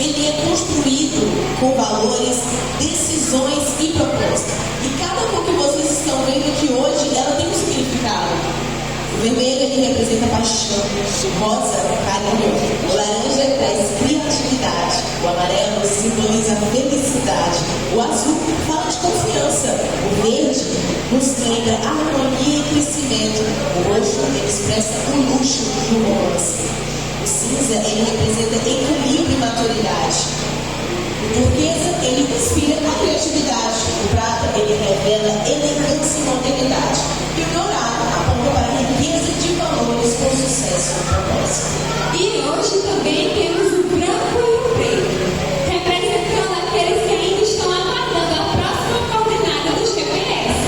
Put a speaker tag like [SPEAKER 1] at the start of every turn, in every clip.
[SPEAKER 1] ele é construído com valores, decisões e propósito. E cada cor que vocês estão vendo aqui hoje, ela tem um significado. O vermelho, ele representa paixão, o rosa é carinho, o laranja traz criatividade, o amarelo simboliza felicidade, o azul fala de confiança, o verde nos lembra harmonia e crescimento, o roxo ele expressa o luxo e o romance, o cinza ele representa equilíbrio e maturidade, o turquesa ele inspira a criatividade, o prata ele revela elegância e modernidade, e o dourado aponta para a riqueza de valores com sucesso e propósito.
[SPEAKER 2] E hoje também temos o branco e o preto, representando aqueles que ainda estão aguardando a próxima coordenada do GPS,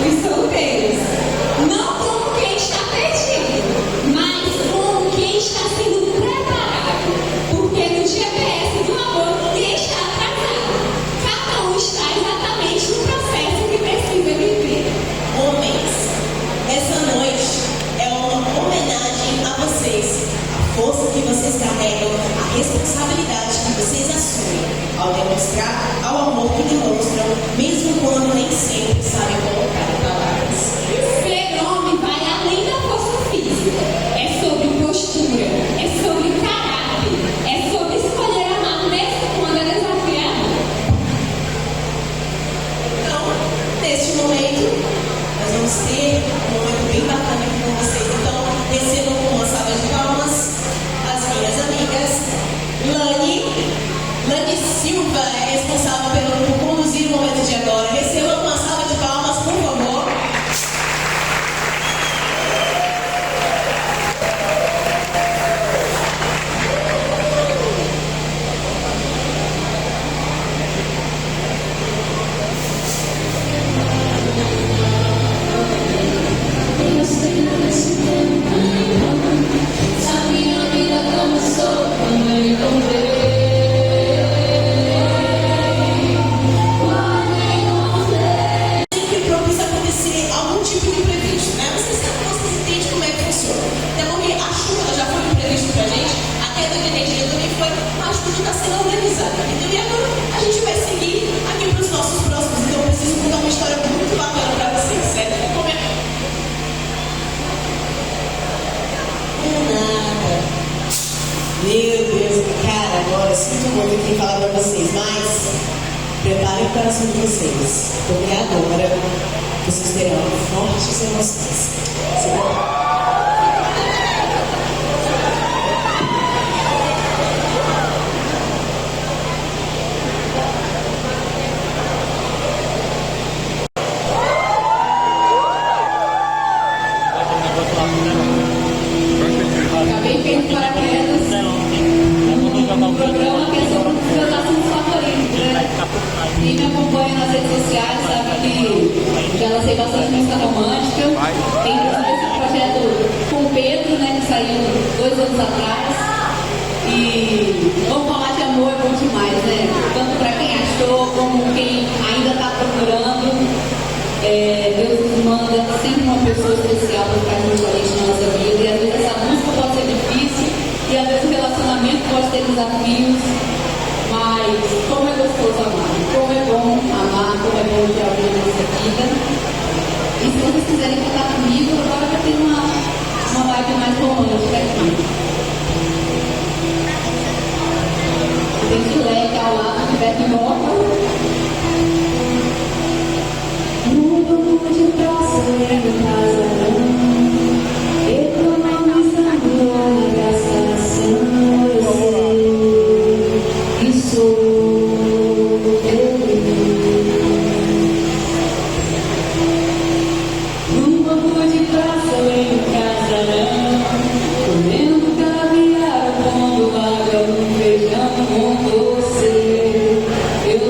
[SPEAKER 2] os solteiros. Não como quem está perdido, mas como quem está sendo preparado, porque no GPS do amor ninguém está atrasado. Cada um está exatamente no processo que precisa viver.
[SPEAKER 1] Homens, essa noite é uma homenagem a vocês, a força que vocês carregam, a responsabilidade que vocês assumem ao demonstrar ao amor que demonstram, mesmo quando nem sempre sabem colocar em palavras.
[SPEAKER 2] Ser homem vai além da força física, é sobre postura, é sobre caráter, é sobre escolher amar mesmo quando é desafiador.
[SPEAKER 1] Então, neste momento, nós vamos ter um momento bem bacana aqui com vocês. Então, recebam com uma salva de palmas as minhas amigas. Lani Silva é responsável por conduzir o momento de agora. Recebam com uma salva de palmas, por favor. Preparem o coração de vocês, porque agora vocês terão fortes emoções.
[SPEAKER 2] Acabei feito paraquedas no programa que é sobre um dos meus assuntos favoritos, né? Quem me acompanha nas redes sociais sabe que já lancei bastante música romântica. Tem esse projeto com o Pedro, né, que saiu 2 anos atrás. E vamos falar de amor, é bom demais, né? Tanto para quem achou, como quem ainda está procurando. Deus nos manda sempre uma pessoa especial para ficar junto com a gente na nossa vida. E às vezes essa música pode ser difícil, e às vezes o relacionamento pode ter desafios. Mas como é gostoso amar, como é bom amar, como é bom ter alguém na nossa vida. E se vocês quiserem contar comigo, agora vai ter uma vibe mais romântica aqui. Tem Chulé ao lado de Beto Nova. No banco de praça, em casa, economizando a gastação, eu sei que sou feliz. No banco de praça, em casa, comendo caviar, quando água no feijão com você, eu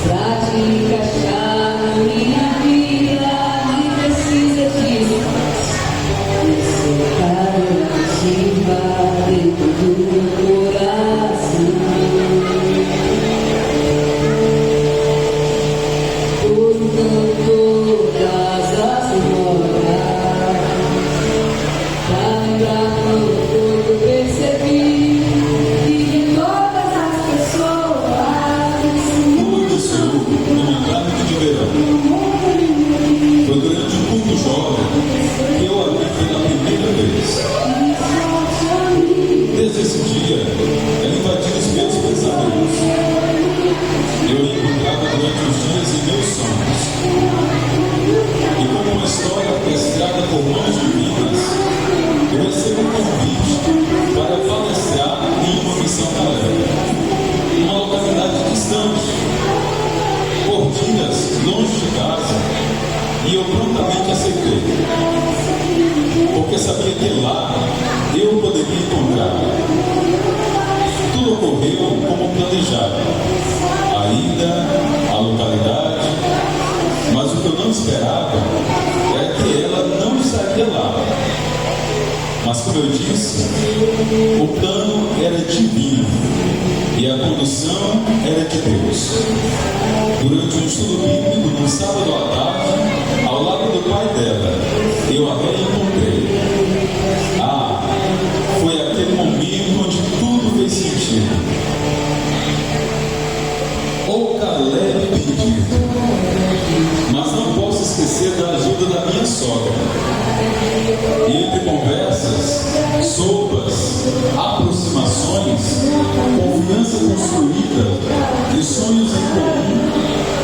[SPEAKER 2] pra te encaixar na minha vida, me precisa disso. Esse cara que vai dentro do meu coração. Todas as memórias, pra lembrar quando foi que eu percebi que em todas as pessoas
[SPEAKER 3] Como iniciou numa tarde de verão. Foi durante um culto jovem que eu a vi pela primeira vez. Desde esse dia, ela invadiu os meus pensamentos. Eu a encontrava durante os dias em meus sonhos. E como uma história orquestrada por mãos divinas, eu recebo um convite para palestrar em uma missão tarefa, numa localidade distante, por dias longe de casa, e eu prontamente aceitei, porque sabia que lá eu poderia encontrar. Tudo ocorreu como planejado, a ida, a localidade, mas o que eu não esperava era que ela não estaria lá. Mas como eu disse, o plano era divino e a condução era de Deus. Durante um estudo bíblico, no sábado à tarde, ao lado do pai dela, eu a reencontrei. Foi aquele momento onde tudo fez sentido. O Caleb pedido, mas não posso esquecer da ajuda da minha sogra. E entre conversas, sopas, aproximações, confiança construída e sonhos em comum,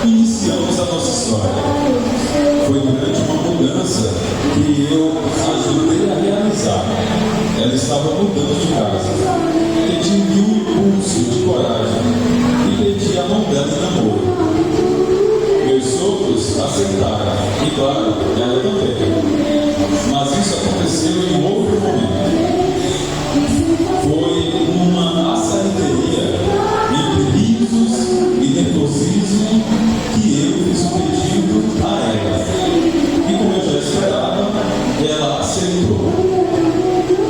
[SPEAKER 3] iniciamos a nossa história. Foi durante uma mudança que eu ajudei a realizar. Ela estava mudando de casa. Tive um impulso de coragem e pedi a mão dela em namoro. Meus sogros aceitaram, e claro, ela também. Mas isso aconteceu em outro momento. Foi uma açaiteria, entre risos e nervosismo, que eu fiz o pedido a ela. E como eu já esperava, ela aceitou.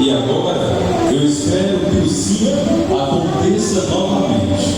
[SPEAKER 3] E agora, eu espero que o sim aconteça novamente.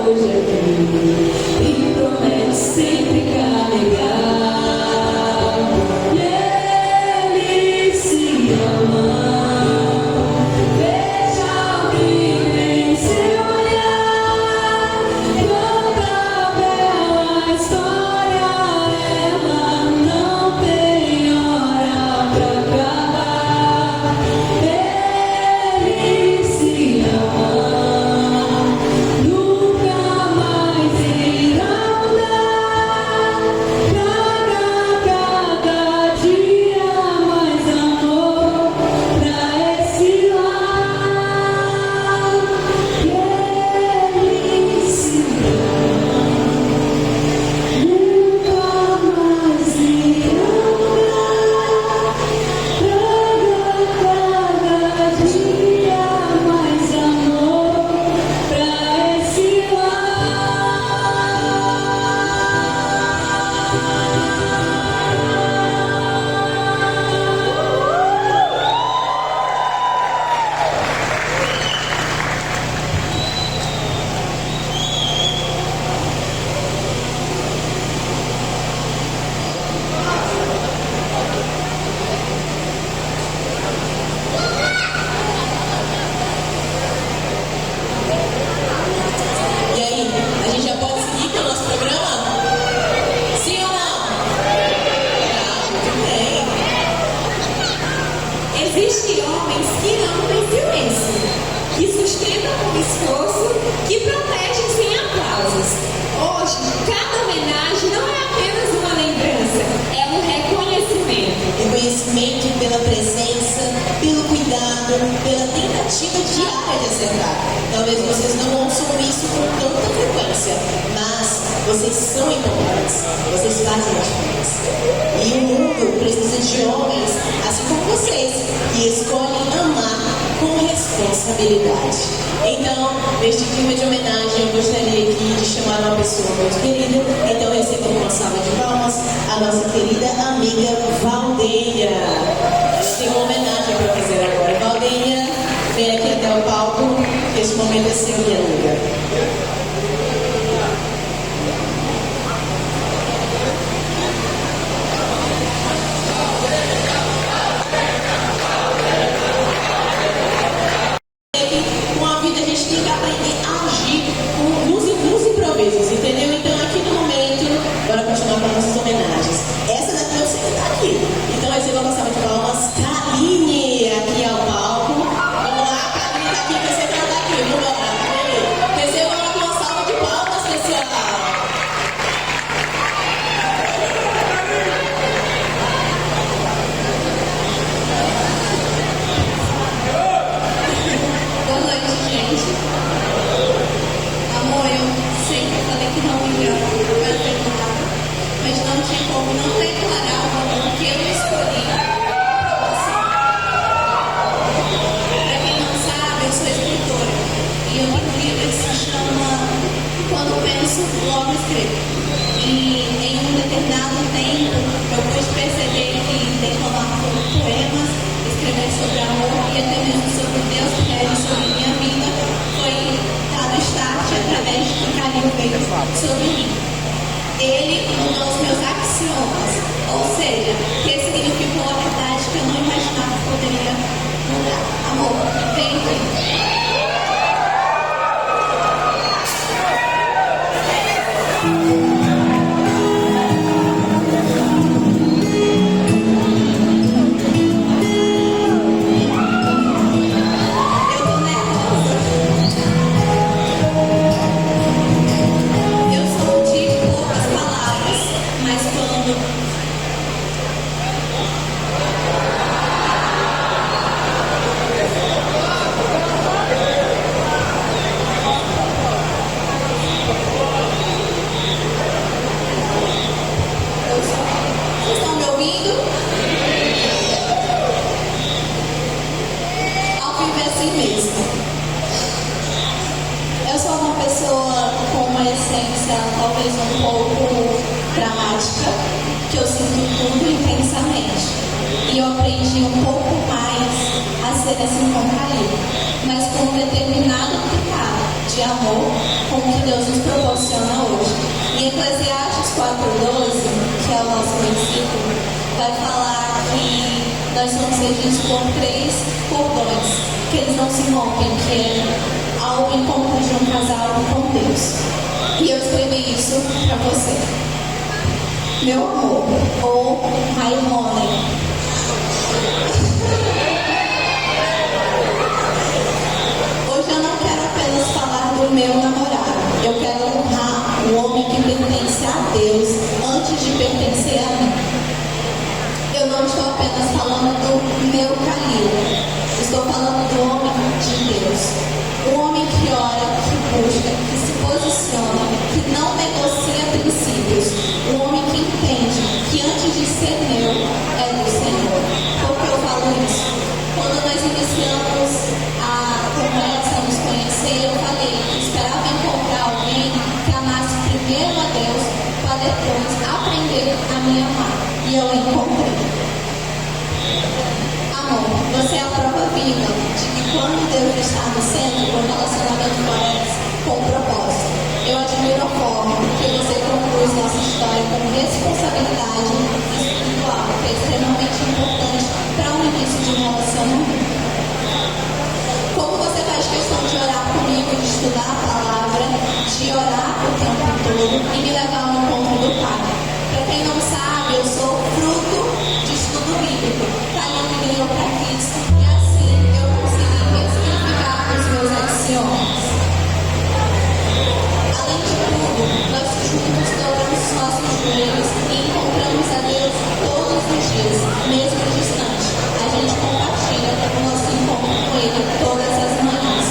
[SPEAKER 2] Hoje é
[SPEAKER 1] Vocês são importantes. Vocês fazem a diferença. E o mundo precisa de homens, assim como vocês, que escolhem amar com responsabilidade. Então, neste clima de homenagem, eu gostaria aqui de chamar uma pessoa muito querida. Então, recebam com uma salva de palmas a nossa querida amiga Valdênia. Eu tenho uma homenagem para fazer agora. Valdênia, vem aqui até o palco, que este momento é seu, minha amiga. Entendeu? Então, aqui no momento, bora continuar com nossas homenagens. Essa daqui eu sei que tá aqui. Então, aí você vai passar de palmas. Kaline, aqui ao palco. Vamos lá, Kaline tá aqui, que eu sei que ela tá aqui. Vamos lá, receba ela com uma salva de palmas, pessoal.
[SPEAKER 2] Boa noite, gente. Amor, eu sempre falei que não ia perguntar, mas não tinha como não declarar o amor que eu escolhi para você. Para quem não sabe, eu sou escritora e eu tenho um livro que se chama Quando Penso, Logo Escrevo. E em um determinado tempo eu pude perceber que declamar poemas, escrever sobre amor e até mesmo sobre Deus, que é sobre minha vida, foi dado start através de que Calil veio sobre mim. Ele mudou os meus axiomas, ou seja, ressignificou a verdade que eu não imaginava que poderia mudar. Amor, vem aqui. Talvez um pouco dramática, que eu sinto tudo intensamente. E eu aprendi um pouco mais a ser assim com Calil, mas com um determinado picado de amor com o que Deus nos proporciona hoje. Em Eclesiastes 4:12, que é o nosso versículo, vai falar que nós somos regidos por 3 cordões, que eles não se rompem, que é ao encontro de um casal com Deus. E eu escrevi isso para você. Meu amor, ou my honey. Hoje eu não quero apenas falar do meu namorado. Eu quero honrar o homem que pertence a Deus antes de pertencer a mim. Eu não estou apenas falando do meu Calil. Estou falando do homem de Deus. O homem que ora, que busca, que se posiciona, que não negocia princípios. O homem que entende que antes de ser meu, é do Senhor. Por que eu falo isso? Quando nós iniciamos a conversa, nos conhecer, eu falei que esperava encontrar alguém que amasse primeiro a Deus, para depois aprender a me amar. E eu encontrei. Amor, você é a prova viva de que quando Deus está no centro, o relacionamento floresce com propósito. Eu admiro a forma que você conduz nossa história com responsabilidade espiritual, que é extremamente importante para o início de um relacionamento. Como você faz questão de orar comigo, de estudar a palavra, de orar o tempo todo e me levar ao encontro do Pai. Para quem não sabe, eu sou fruto de estudo bíblico. Calil me ganhou para Cristo e assim eu consegui ressignificar os meus axiomas. Além de tudo, nós juntos dobramos os nossos joelhos e encontramos a Deus todos os dias, mesmo distante. A gente compartilha o nosso encontro com Ele todas as manhãs.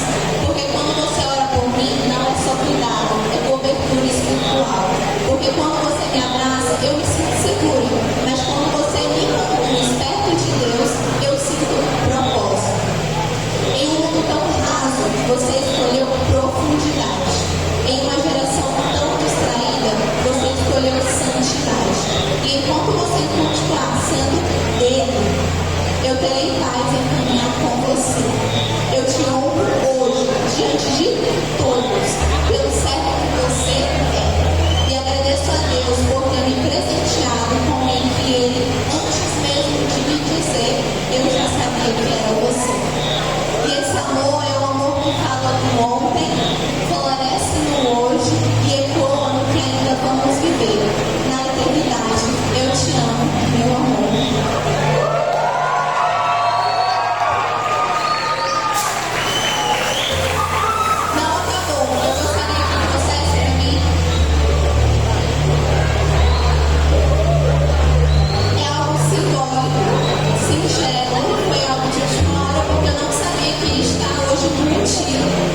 [SPEAKER 2] Porque quando você ora por mim, não é só cuidado, é cobertura espiritual.
[SPEAKER 1] Porque quando você me abraça, eu me sinto seguro. Mas quando você me conduz perto de Deus, eu sinto propósito. Em um mundo tão raso, você escolheu profundidade. Em uma geração tão distraída, você escolheu santidade. E enquanto você continuar sendo dele, eu terei paz em caminhar com você. Eu te honro hoje, diante de todos, pelo servo que você é. E agradeço a Deus por ter me presenteado com alguém que ele, antes mesmo de me dizer, eu já sabia que era você. E esse amor é o amor que fala do ontem, floresce no hoje e ecoa no que ainda vamos viver. Na eternidade, eu te amo, meu amor.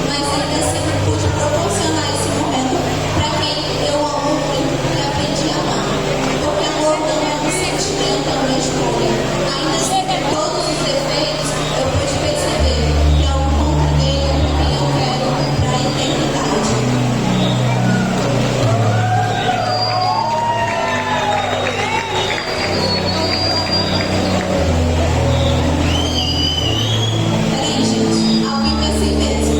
[SPEAKER 1] Mas ainda assim pude proporcionar esse momento para quem eu amo muito e aprendi a amar. Porque amor não é um sentimento, é uma escolha. Ainda assim, com todos os defeitos, eu pude perceber que é o encontro dele com quem eu quero para a eternidade. Peraí, gente, ao vivo é assim mesmo.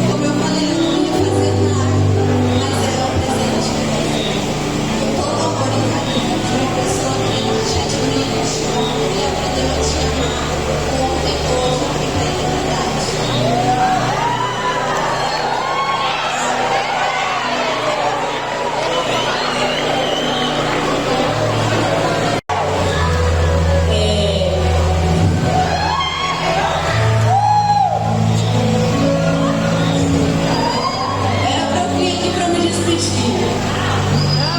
[SPEAKER 1] Como eu falei, eu não ia fazer nada, mas é um presente com todo amor e carinho de uma pessoa que te admira, te honra e aprendeu a te amar ontem, hoje e para a eternidade. Era pra eu vir aqui pra me despedir,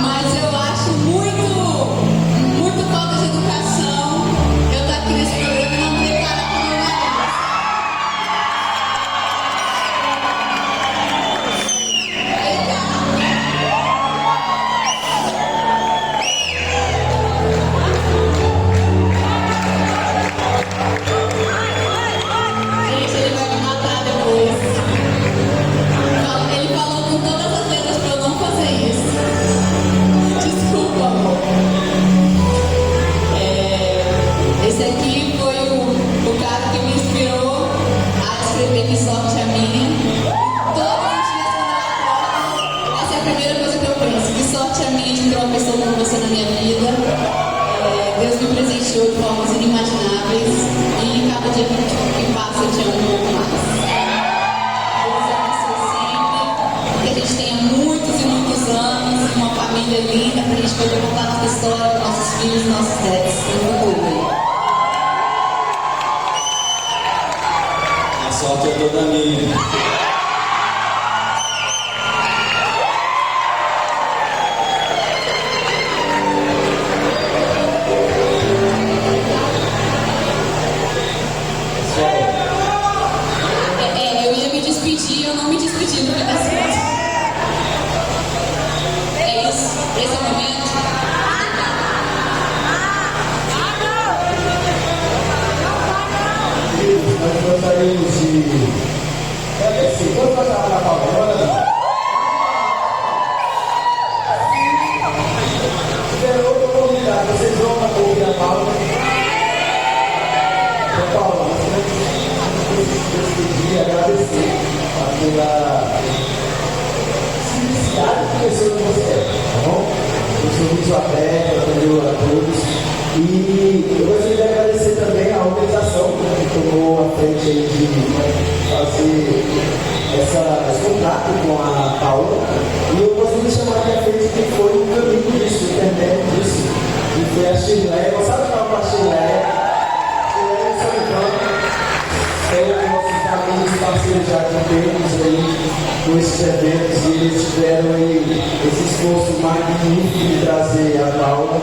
[SPEAKER 1] mas eu acho muito falta de educação eu estar aqui nesse programa e não me declarar como meu marido. Vem cá. Gente, ele vai me matar depois. Ele falou com todas as letras pra eu não fazer isso. Desculpa, amor. Esse aqui foi o cara que me inspirou a escrever Que Sorte a Minha. Todos os dias quando eu acordo, essa é a primeira coisa que eu penso. Que sorte a minha de ter uma pessoa como você na minha vida. Deus me presenteou de formas inimagináveis. E cada dia que passa eu te amo um pouco mais. Deus abençoe sempre. Que a gente tenha muitos e muitos anos, uma família linda, para a gente poder contar nossa história para nossos filhos e nossos netos no futuro.
[SPEAKER 3] A sorte é toda minha.
[SPEAKER 1] Eu ia me despedir, eu não me despedi no pedaço. É isso, esse é o momento.
[SPEAKER 4] Nós gostaríamos de agradecer. Vamos passar para a Paula. Tiveram outra oportunidade, vocês vão ouvir a Paula. Paula, nós queremos agradecer pela simplicidade de pessoa que você é, tá bom? Eu sou muito aberto, atendeu a todos. E eu gostaria de agradecer também a organização que tomou a frente aí de fazer esse contrato com a Paula. E eu gostaria de chamar aqui a frente que foi o caminho disso, o intermédio disso, que foi a Chileia. Você sabe falar com a Chileia? Chileia é São João, é o nossos amigos da eles já contentes aí com esses eventos e eles tiveram aí esse esforço magnífico de trazer a Paula.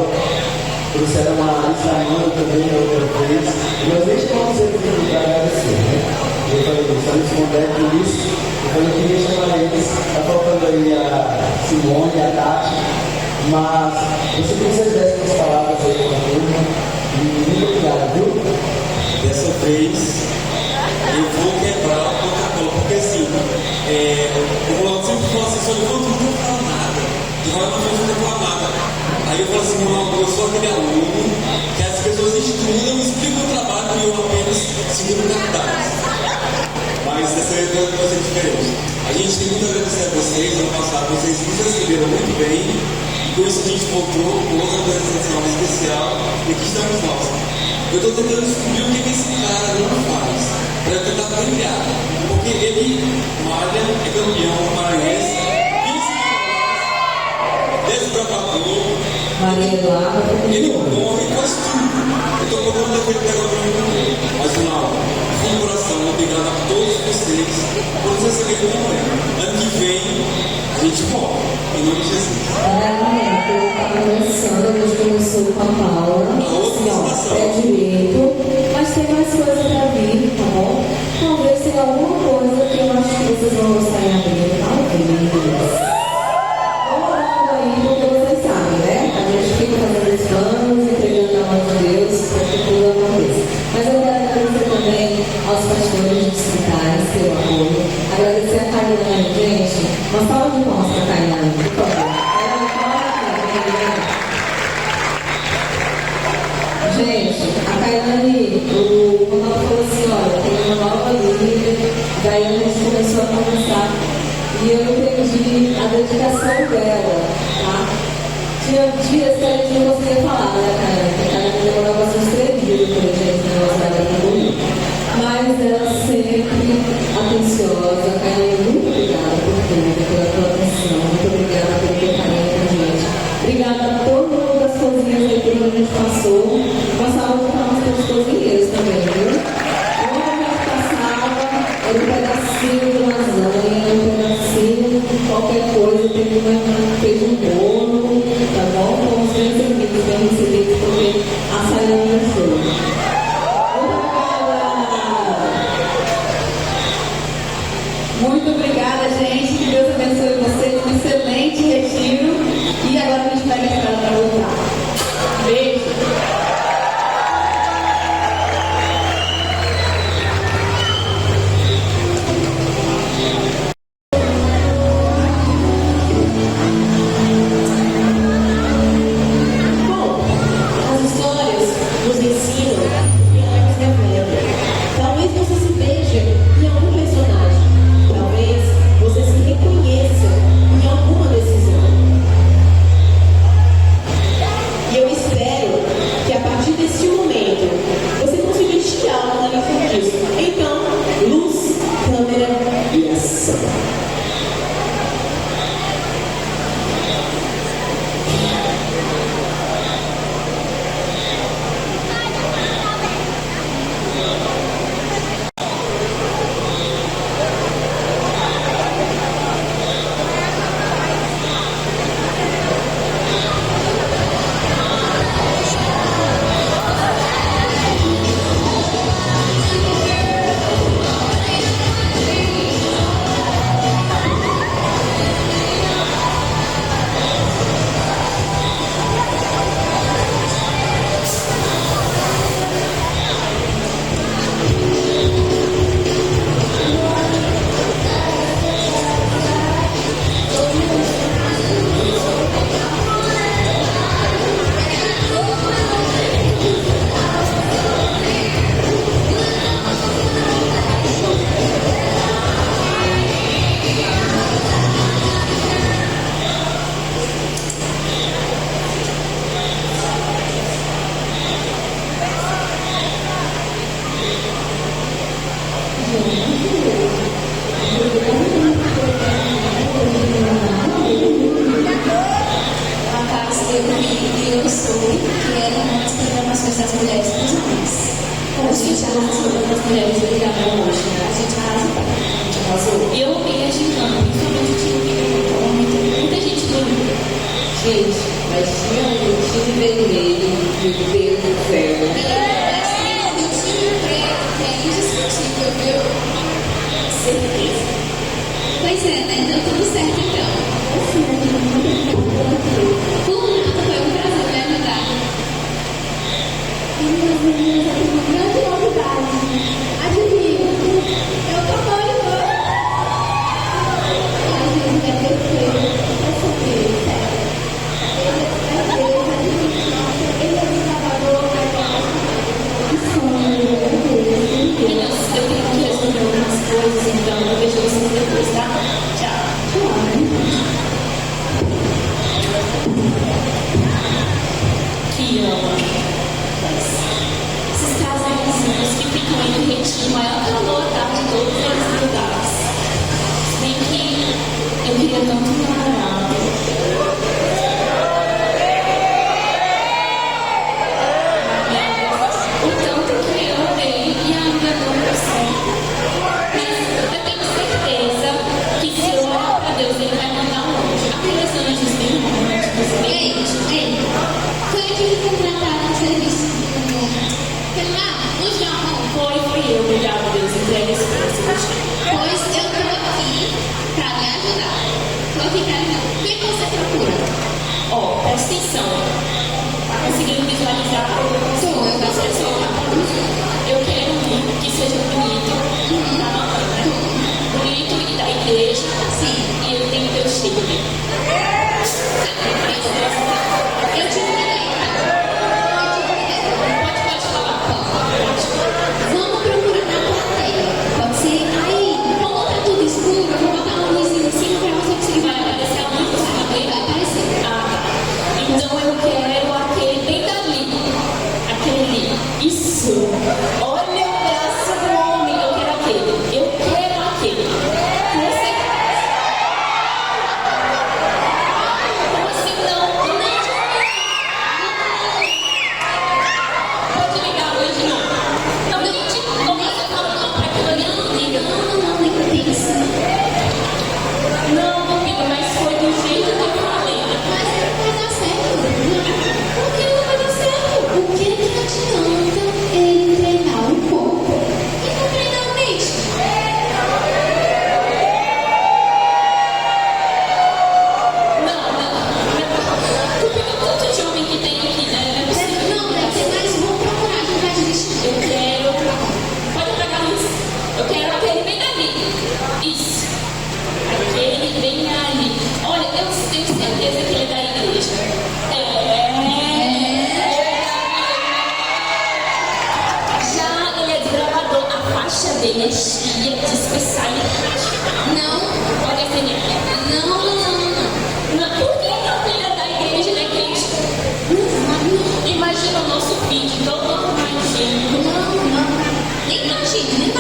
[SPEAKER 4] Trouxeram a Isamanda também na outra vez. E nós nem chamamos eles aqui para agradecer, né? Eu falei, estamos contentes por isso. Então eu queria chamar eles. Está faltando aí a Simone, a Tati. Mas eu queria que vocês dessem umas palavras aí para a turma. E muito obrigado, viu?
[SPEAKER 5] Dessa vez eu vou quebrar o protocolo, porque assim, o Ronaldo sempre fala assim, só levanta tudo, não fala nada. De hora não fala nada. Aí eu falo assim, Ronaldo, eu sou aquele aluno que as pessoas estudam e explicam o trabalho e eu apenas seguro capitais. Mas dessa vez vai ser diferente. A gente tem muito a agradecer a vocês. Ano passado vocês nos receberam muito bem. E com isso a gente voltou com outra apresentação especial. E aqui estamos nós. Eu estou tentando descobrir o que esse cara não faz. Para eu tentar brilhar. Porque ele malha, é campeão maranhense, desbravador.
[SPEAKER 2] Maria Eduarda.
[SPEAKER 5] Ele corre e faz tudo. Eu estou procurando aquele negócio dele. Mas não, de coração, obrigado a todos vocês por nos receberem como é. Ano que vem a gente volta. Em nome de Jesus.
[SPEAKER 2] Eu estava começando, a gente começou com a Paula. Assim, ó, pé direito. Mas tem mais coisa para vir, tá bom? Talvez tenha alguma coisa que eu acho que vocês vão gostar em abrir. Talvez. Porque vocês sabem, né? A gente fica fazendo os planos, entregando na mão de Deus, para que tudo aconteça. Mas eu quero agradecer também aos pastores distritais pelo apoio. Agradecer a Cailane, gente. Uma salva de palmas para a Cailane, por favor. Gente, a Cailane, o Ronaldo falou assim, olha, tem uma nova líder. Daí a gente começou a conversar. E eu entendi a dedicação dela, tá? Tinha dias que a gente não conseguia falar, né, cara? Porque a gente demorava bastante 3 dias por gente na nossa área de comigo. Mas ela sempre atenciosa. Cara, muito obrigada por tudo, pela tua atenção. Muito obrigada pelo teu carinho com a gente. Obrigada a todo mundo das cozinhas aí que a gente passou. Uma salva de palmas para os cozinheiros também, viu? Onde a gente passava, era um pedacinho de lasanha, um pedacinho de qualquer coisa, fez um bolo, tá bom? Fomos bem servidos, bem recebidos, porque a saída não é show. Muito obrigada, gente. Que Deus abençoe vocês. Um excelente retiro. E agora a gente vai esperar para voltar. Beijo. certeza. Pois é, né? Deu tudo certo então. Foi um prazer me ajudar.
[SPEAKER 6] Minhas meninas, eu tenho uma grande novidade. Adivinha? Eu tô noiva. E a gente é perfeito. Eu sou filho, sério. Ele é de Salvador, que sonho.
[SPEAKER 2] Meninas, eu tenho que resolver algumas coisas, então eu vejo vocês depois, tá? Tchau. Que ama. Esses casalzinhos que ficam aí no retiro, maior calor, tá? De todos os lugares. Se bem que eu queria tanto um namorado. O tanto que eu amei e ainda não consegui. Mas eu tenho certeza que se eu orar pra Deus, Ele vai mandar um anjo. Aqueles anjos bem românticos, bem.
[SPEAKER 6] Ei, foi aqui que contrataram o serviço do lá, no João.
[SPEAKER 2] Foi eu, obrigado, Deus, entregue esse preço.
[SPEAKER 6] Pois eu tô aqui pra lhe ajudar. Tô aqui pra lhe ajudar. O que você procura?
[SPEAKER 2] Ó, presta atenção. Tá conseguindo visualizar?
[SPEAKER 6] Sou eu,
[SPEAKER 2] Eu quero um que seja bonito, tá anotando, né? Bonito e da igreja,
[SPEAKER 6] Sim.
[SPEAKER 2] e ele tem que ter o estilo dele.
[SPEAKER 6] Eu te convidei.
[SPEAKER 2] Pode falar.
[SPEAKER 6] Vamos procurar na plateia. Pode ser? Aí, como tá tudo escuro, eu vou botar uma luzinha em cima pra você conseguir
[SPEAKER 2] Vai aparecer a luz,
[SPEAKER 6] Vai aparecer.
[SPEAKER 2] Ah, tá. Então eu quero aquele bem dali. Aquele. Isso. Olha o braço do homem. Eu quero aquele. Eu quero aquele. Você. Como assim não? Pode ligar a luz de novo. Não, gente. Como você falou não pra aquilo ali? Não liga.
[SPEAKER 6] Não, nem pensa.
[SPEAKER 2] Não, filho, mas foi do jeito que eu falei.
[SPEAKER 6] Mas não vai dar certo. Por que não vai dar certo? O que adianta ele treinar o corpo e não treinar a mente?
[SPEAKER 2] Não. Tu pegou tanto de homem que tem aqui, né? Não é possível.
[SPEAKER 6] Não, deve ser mais vou procurar, a gente vai desistir.
[SPEAKER 2] Eu quero. Pode apagar a luz. Eu quero aquele bem ali. Isso. Aquele bem ali. Olha, eu tenho certeza que ele é da igreja. Já ele é desbravador. A faixa dele é cheia de especial.
[SPEAKER 6] Não,
[SPEAKER 2] Olha essa minha.
[SPEAKER 6] não.
[SPEAKER 2] Não, por que não ele é da igreja, né, gente? Imagina o nosso vídeo todo arrumadinho.
[SPEAKER 6] Não. Nem imagine.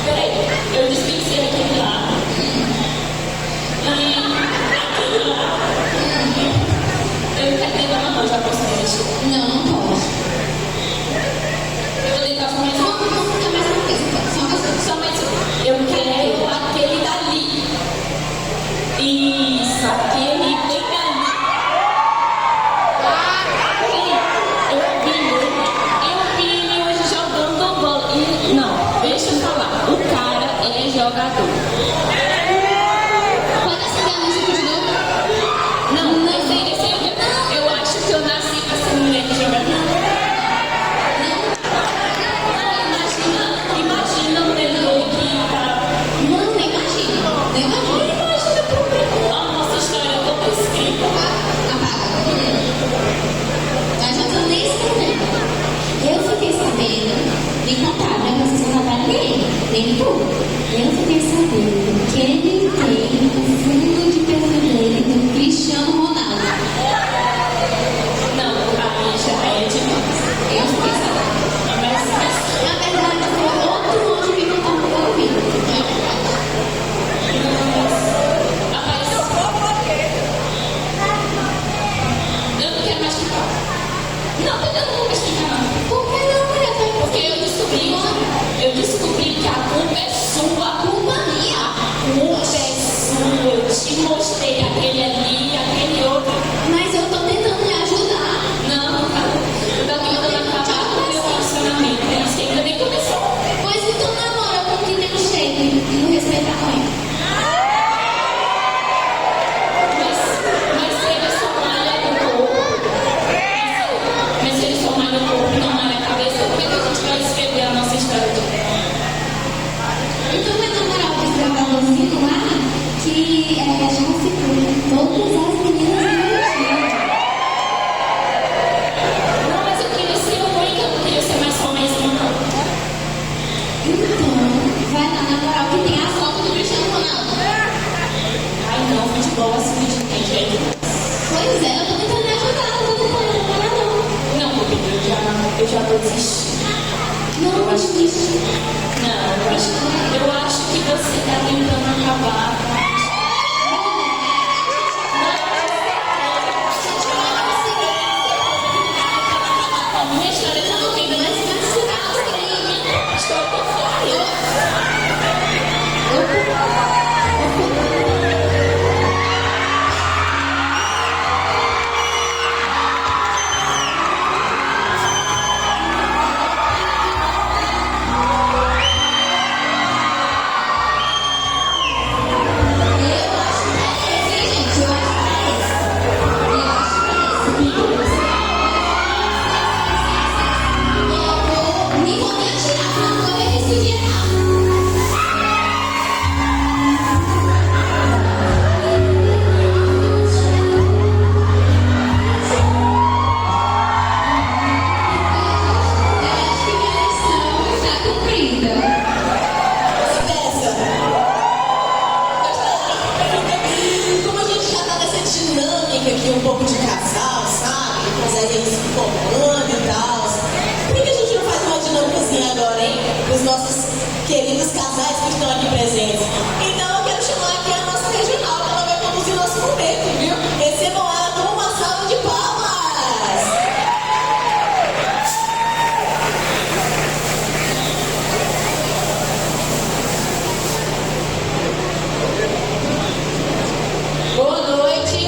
[SPEAKER 2] Peraí, eu dispensei aquele lá. E aquele lá. Eu não quero pegar na mão, já posso mexer.
[SPEAKER 6] Não pode.
[SPEAKER 2] Eu vou deitar só mais um.
[SPEAKER 6] Vamos ficar mais uma vez, então.
[SPEAKER 2] Só mais um. Eu quero aquele dali. Isso, aquele bem dali. Eu vi ele hoje jogando bola. Não, deixa eu falar. O cara é jogador.
[SPEAKER 6] Pode acender a luz aqui de novo?
[SPEAKER 2] Não, esse eu acho que eu nasci pra ser mulher de jogador. Imagina o neném que tá.
[SPEAKER 6] Não, nem imagine.
[SPEAKER 2] Imagina pro bebê. A nossa história toda escrita.
[SPEAKER 6] Apaga. Nós não estamos nem escrevendo. Eu fiquei sabendo, me contaram, né? Vocês não contaram nem tu. Eu fiquei sabendo que ele tem o fundo de perfil dele do Cristiano Ronaldo.
[SPEAKER 2] Não, aí já é demais.
[SPEAKER 6] Eu fiquei sabendo.
[SPEAKER 2] Mas
[SPEAKER 6] Na verdade, foi outro anjo que contou pro meu ouvido.
[SPEAKER 2] rapaz, eu não quero mais ficar. Não, eu não vou mais ficar, não.
[SPEAKER 6] Por que não, mulher?
[SPEAKER 2] Porque eu descobri que a culpa é sua. A culpa minha. A culpa é sua. Eu te mostrei aquele ali, aquele outro.
[SPEAKER 6] Mas eu tô tentando me ajudar.
[SPEAKER 2] Não, cara. Eu tô tentando acabar com o meu relacionamento. É isso que ainda nem começou.
[SPEAKER 6] Pois então namora com quem tem um cheiro. Minha história tá morrendo, mas estou por fora.
[SPEAKER 1] queridos casais que estão aqui presentes. Então eu quero chamar aqui a nossa regional, que ela vai conduzir nosso momento, viu? Recebam ela com uma salva de palmas. Boa noite.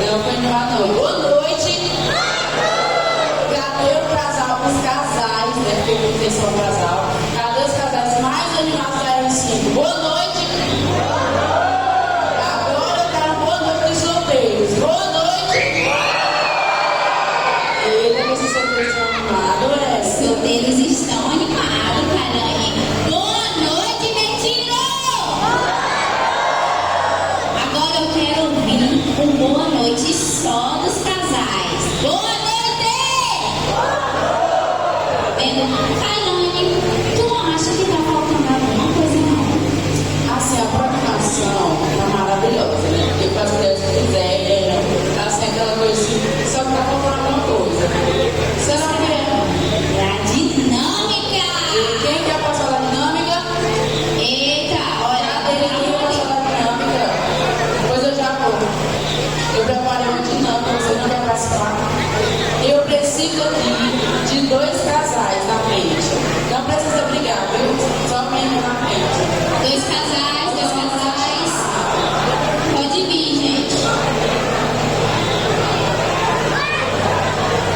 [SPEAKER 1] Não foi boa noite. Boa noite. Cadê o casal, os casais, né? Porque vocês são um casal. Cadê os casais mais animados da R5? Boa noite. Agora eu quero boa noite dos solteiros. Boa noite. Eita, que esses solteiros estão animados, é?
[SPEAKER 6] Solteiros estão animados, caralho. Boa noite, Mentiro! Agora eu quero ouvir um boa noite só dos casais. Boa noite! Tailane, tu não acha que tá faltando alguma coisa, não?
[SPEAKER 1] Assim, a programação tá maravilhosa, né? Porque para as mulheres que quiserem, tá assim, aquela coisa assim, só que tá faltando alguma coisa. Será que é?
[SPEAKER 6] A dinâmica!
[SPEAKER 1] Quem quer passar a dinâmica?
[SPEAKER 6] Eita,
[SPEAKER 1] Olha, ele quer passar a dinâmica. Depois eu já vou. Eu preparei uma dinâmica, você não vai participar. Eu preciso aqui de 2 casais na frente. Não precisa brigar, viu? Só mesmo na frente.
[SPEAKER 6] 2 casais, 2 casais. Pode vir, gente.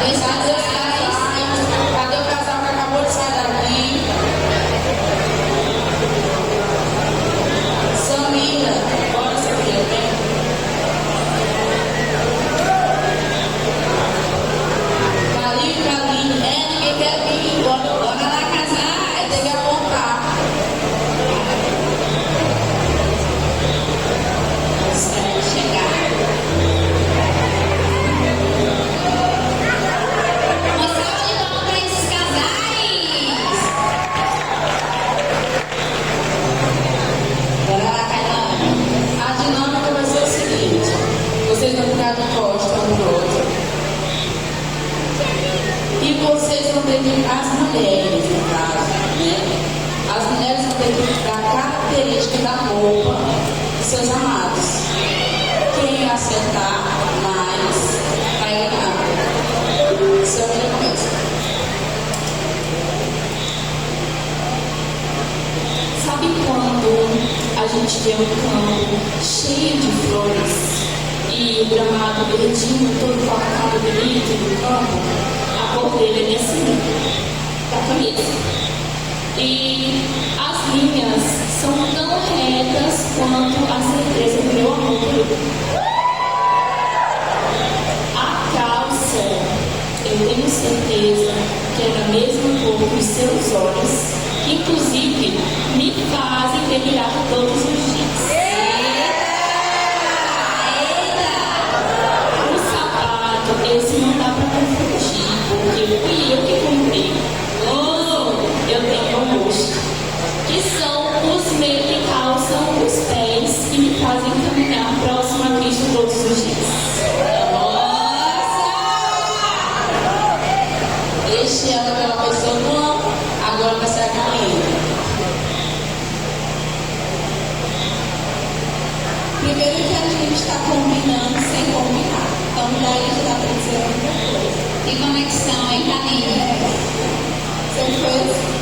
[SPEAKER 6] 2 casais.
[SPEAKER 1] Cadê o casal que acabou de sair daqui? Samira, bora Samira, vem. Kaline, ninguém quer vir. Bora lá casar, tem que apontar.
[SPEAKER 6] Espera chegar. Uma salva de palmas para esses casais.
[SPEAKER 1] Bora lá, Kaline. A dinâmica vai ser o seguinte: vocês vão ficar de costas um pro outro. E vocês vão ter que, as mulheres, no caso, né? As mulheres vão ter que dar característica da roupa dos seus amados. Quem acertar mais vai ganhar. Samira começa.
[SPEAKER 2] Sabe quando a gente vê um campo cheio de flores e o gramado verdinho, todo cortado bonito no campo? A cor dele é assim, da camisa. E as linhas são tão retas quanto a certeza do meu amor. A calça, eu tenho certeza que é da mesma cor que os seus olhos, que inclusive me fazem delirar todos os dias. O sapato, esse não dá pra confundir, porque fui eu que comprei. Eu tenho um gosto, que são os meios que calçam os pés e me fazem caminhar próximo a Cristo todos os dias.
[SPEAKER 1] Nossa! Este ano pela pessoa do ano, agora vai ser a Kaline.
[SPEAKER 6] Que conexão, hein, Caninho?
[SPEAKER 1] Sempre foi assim.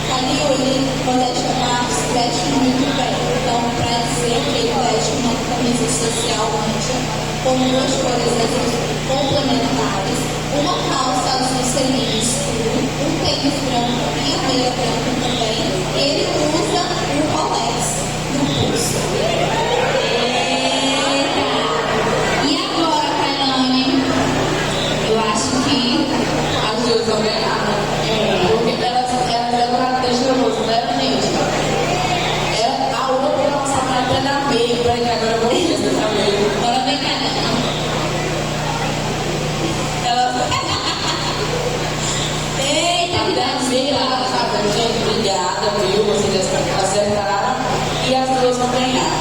[SPEAKER 1] Caninho, ele, modéstia à parte, se veste muito bem. Então, para dizer que ele veste uma camisa social mancha, com duas cores azuis complementares, uma calça azul selim escuro, um tênis branco e a meia branca também. Ele usa um Rolex no pulso.
[SPEAKER 6] E agora, Kailane? Eu acho que
[SPEAKER 2] As duas vão ganhar, né? Porque elas demoraram desde nervoso, né, gente? A uma pra passar pra treinar meio, pra ir agora vamos ver se tá meio.
[SPEAKER 6] bora ver, Kailane. Eita, que
[SPEAKER 2] Meio
[SPEAKER 6] dança!
[SPEAKER 2] lá, gente, obrigada, viu? Vocês acertaram e as duas vão ganhar.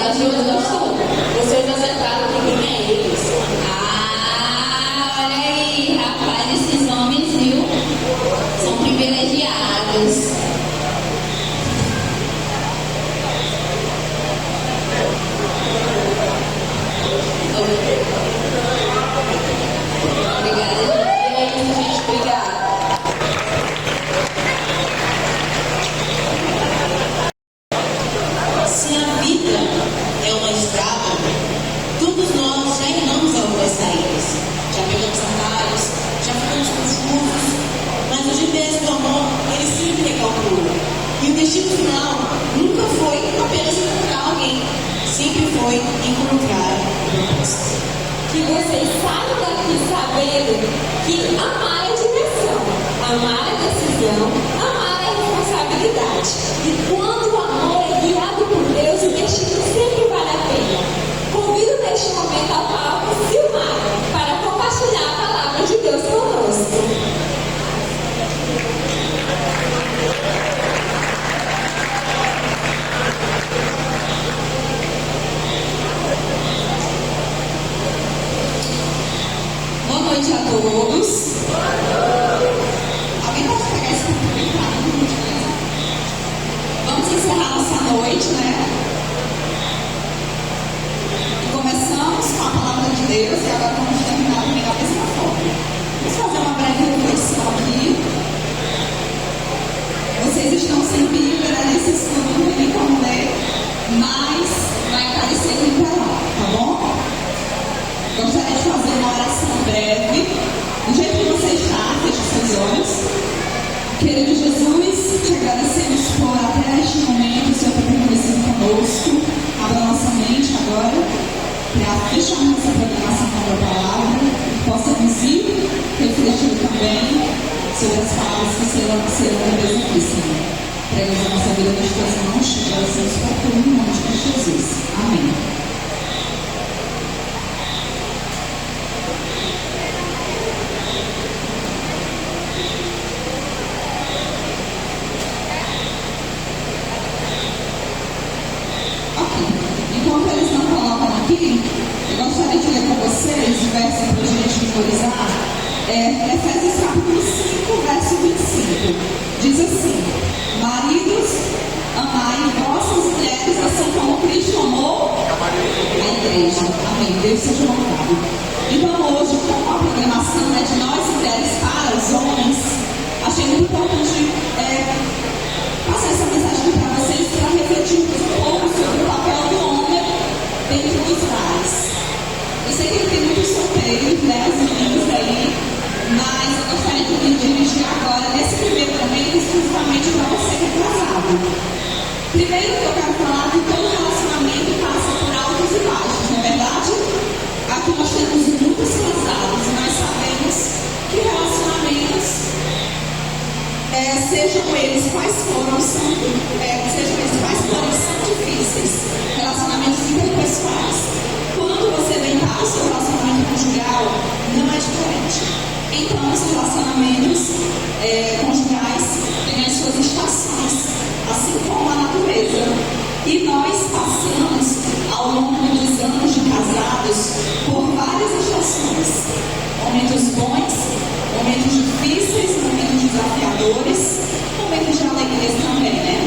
[SPEAKER 2] As duas não. Vocês acertaram que quem é eles.
[SPEAKER 6] Ah, olha aí, rapaz, esses homens, viu? São privilegiados. Obrigada.
[SPEAKER 2] É isso, gente, obrigada.
[SPEAKER 1] Se a vida é uma estrada, todos nós já erramos algumas saídas. Já pegamos atalhos, já ficamos confusos, mas o GPS do amor, ele sempre recalcula. E o destino final nunca foi apenas encontrar alguém, sempre foi encontrar o propósito.
[SPEAKER 2] Que vocês saiam daqui sabendo que amar é direção, amar é decisão, amar é responsabilidade. E quando o amor é guiado por Deus, o destino sempre vale a pena. Convido neste momento a Paulo e Silmara para compartilhar a palavra de Deus conosco.
[SPEAKER 1] Boa noite a todos. Alguém pode pegar esse computador? Vamos encerrar nossa noite, né? E começamos com a palavra de Deus e agora vamos terminar também da mesma forma. Vamos fazer uma breve reflexão aqui. Vocês estão sem Bíblia, né, nesse estudo, não tem nem como ler, mas vai aparecer aqui para lá, tá bom? Gostaria de fazer uma oração breve. Do jeito que você está, feche seus olhos. Querido Jesus, te agradecemos por até este momento, o Senhor ter permanecido conosco. Abra nossa mente agora para fecharmos essa programação com a tua palavra. Possamos ir refletir também sobre as palavras que serão lidas aqui, Senhor. Pregamos a nossa vida nas tuas mãos, te agradecemos por tudo em nome de Jesus. Amém. Enquanto eles não colocam aqui, eu gostaria de ler com vocês o verso para a gente memorizar. Efésios capítulo 5, verso 25. Diz assim: maridos, amai vossas mulheres assim como Cristo amou a igreja. Amém. Deus seja louvado. Então hoje, com a programação de nós mulheres para os homens, achei muito importante passar essa mensagem para vocês para refletirmos um pouco sobre o papel do homem dentro dos lares. Eu sei que tem muitos solteiros, né, os meninos aí, mas eu gostaria de me dirigir agora, nesse primeiro momento, exclusivamente para você que é casado. Primeiro que eu quero falar que todo relacionamento passa por altos e baixos, não é verdade? Aqui nós temos muitos casados e nós sabemos que relacionamentos, sejam eles quais forem, são difíceis, relacionamentos interpessoais. Quando você vem para o seu relacionamento conjugal, não é diferente. Então, os relacionamentos conjugais têm as suas estações, assim como a natureza. E nós passamos, ao longo dos anos de casados, por várias estações. Momentos bons, momentos difíceis, momentos desafiadores, momentos de alegria também, né?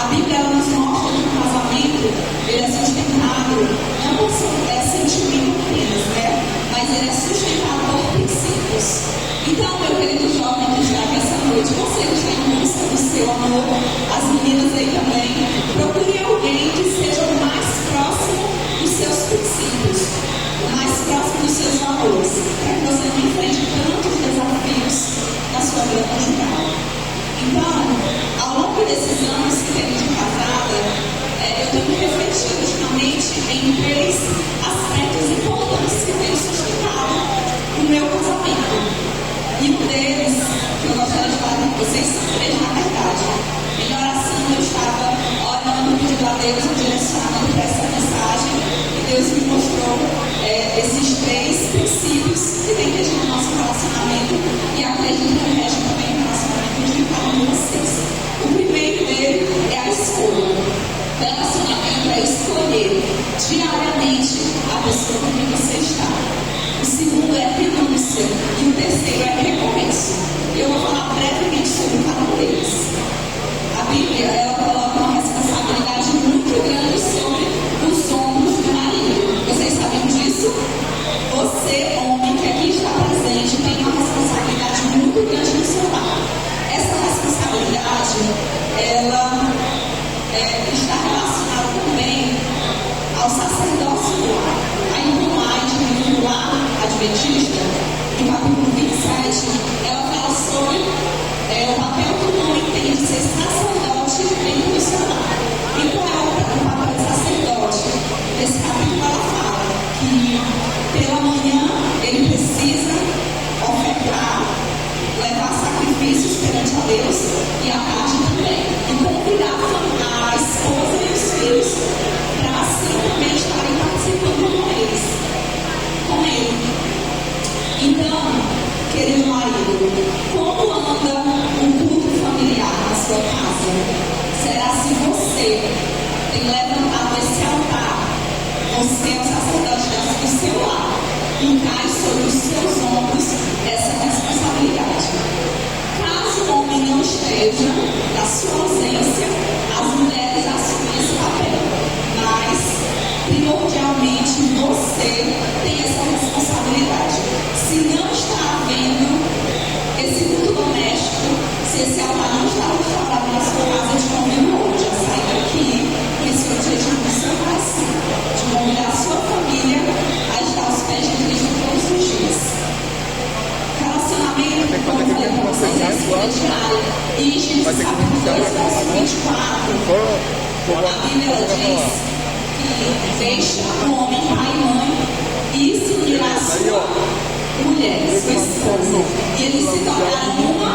[SPEAKER 1] A Bíblia nos mostra que o casamento ele é sustentado não por sentimento apenas, né? Mas ele é sustentado ensinou as meninas aí também. Procure alguém que seja o mais próximo dos seus princípios, o mais próximo dos seus valores, para que você não enfrente tantos desafios na sua vida conjugal. Então, ao longo desses anos que tenho de casada, eu tenho refletido ultimamente em 3 aspectos importantes que têm sustentado o meu casamento. E um deles, que eu gostaria de falar com vocês, são 3 na verdade. Em oração eu estava orando, pedindo a Deus um direcionamento para essa mensagem, e Deus me mostrou esses 3 princípios que tem que agir no nosso relacionamento, e acredito que rege também o relacionamento de cada um de vocês. O primeiro dele é a escolha. Relacionamento é escolher diariamente a pessoa com quem você está. O segundo é renúncia e o terceiro é recomeço. Eu vou falar brevemente sobre cada um deles. A Bíblia, ela coloca uma responsabilidade muito grande sobre os ombros do marido. Vocês sabem disso? Você, homem, que aqui está presente, tem uma responsabilidade muito grande no seu lar. Essa responsabilidade, ela está relacionada também ao sacerdócio do lar. Aí no livro lá, Adventista, no capítulo 27, ela fala sobre o papel que o homem tem de ser sacerdote dentro do seu lar. E qual é o papel do sacerdote? Nesse capítulo ela fala que pela manhã ele precisa ofertar, levar sacrifícios perante a Deus, e à tarde também. E convidar a esposa e os filhos para assim também estarem participando com ele. Então, querido marido, como anda o culto familiar na sua casa? Será se você tem levantado esse altar, você é o sacerdote do seu lar, e cai sobre os seus ombros essa responsabilidade. Caso o homem não esteja, na sua ausência, as mulheres assumem esse papel. Mas, primordialmente, você tem essa responsabilidade. Se não está havendo esse culto doméstico, se esse altar não está restaurado na sua casa, eu te convido hoje a sair daqui com esse objetivo do seu coração, de convidar a sua família a estar aos pés de Cristo todos os dias. Relacionamento, como eu falei para vocês, é diário. E em Gênesis capítulo 2, verso 24, a Bíblia diz que deixa o homem pai e mãe e se unirá a sua mulher, sua esposa, e eles se tornaram uma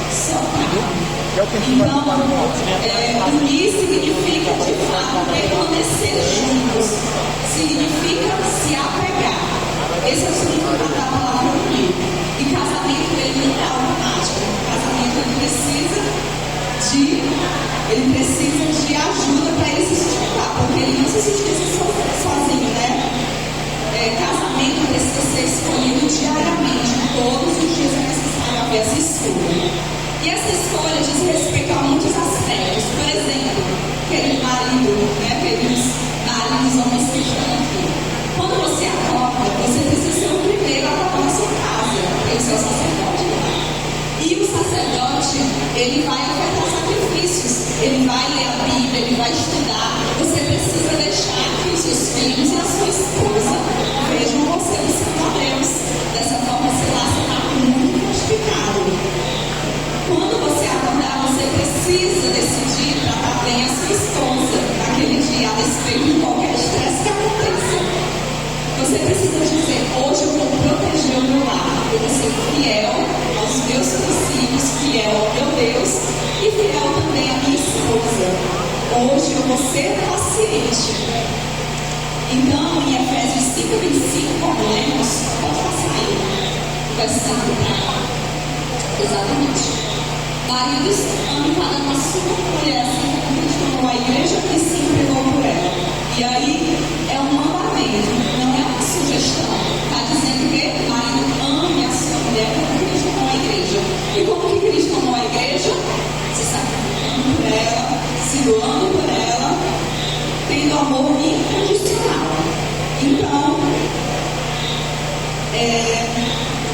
[SPEAKER 1] só carne. Então, unir significa de fato permanecer juntos, significa se apegar. Esse é o significado da palavra unir. E casamento ele não é automático. Casamento ele precisa de ajuda para ele se sustentar, porque ele não se sustenta sozinho, né? Casamento precisa ser escolhido diariamente, todos os dias é necessário haver essa escolha. E essa escolha diz respeito a muitos aspectos. Por exemplo, querido marido, queridos maridos homens que estão aqui. Quando você acorda, você precisa ser o primeiro a acordar na sua casa, porque você é o sacerdote lá. E o sacerdote, ele vai ofertar sacrifícios, ele vai ler a Bíblia, ele vai estudar. Você precisa deixar que os seus filhos e a sua esposa vejam você buscando a Deus. Dessa forma, seu lar será muito fortificado. Quando você acordar, você precisa decidir tratar bem a sua esposa naquele dia, a despeito de qualquer estresse que aconteça. Você precisa dizer: hoje eu vou proteger o meu lar, eu vou ser fiel aos meus princípios, fiel ao meu Deus e fiel também à minha esposa. Hoje eu vou ser paciente. Então, em Efésios 5:25, como lemos, pode passar aí, verso 5. Exatamente. Maridos, amem cada uma sua mulher, assim como Cristo amou a igreja e se entregou por ela. E aí é um mandamento, não é uma sugestão. Está dizendo que marido ame a sua mulher como Cristo amou a igreja. E como que Cristo amou a igreja? Se sacrificando por ela, se doando por ela, tendo amor incondicional. Então,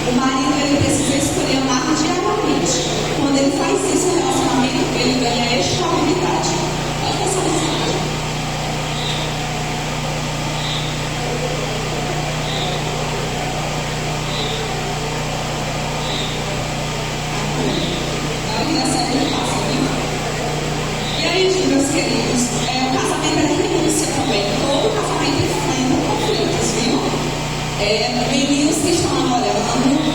[SPEAKER 1] o marido ele precisa escolher amar diariamente. Quando ele faz isso, o relacionamento ele ganha estabilidade. Pode passar essa imagem. A ligação é muito fácil, viu? E aí, meus queridos, o casamento é renúncia também. Todo casamento enfrenta conflitos, viu? Meninos que estão namorando,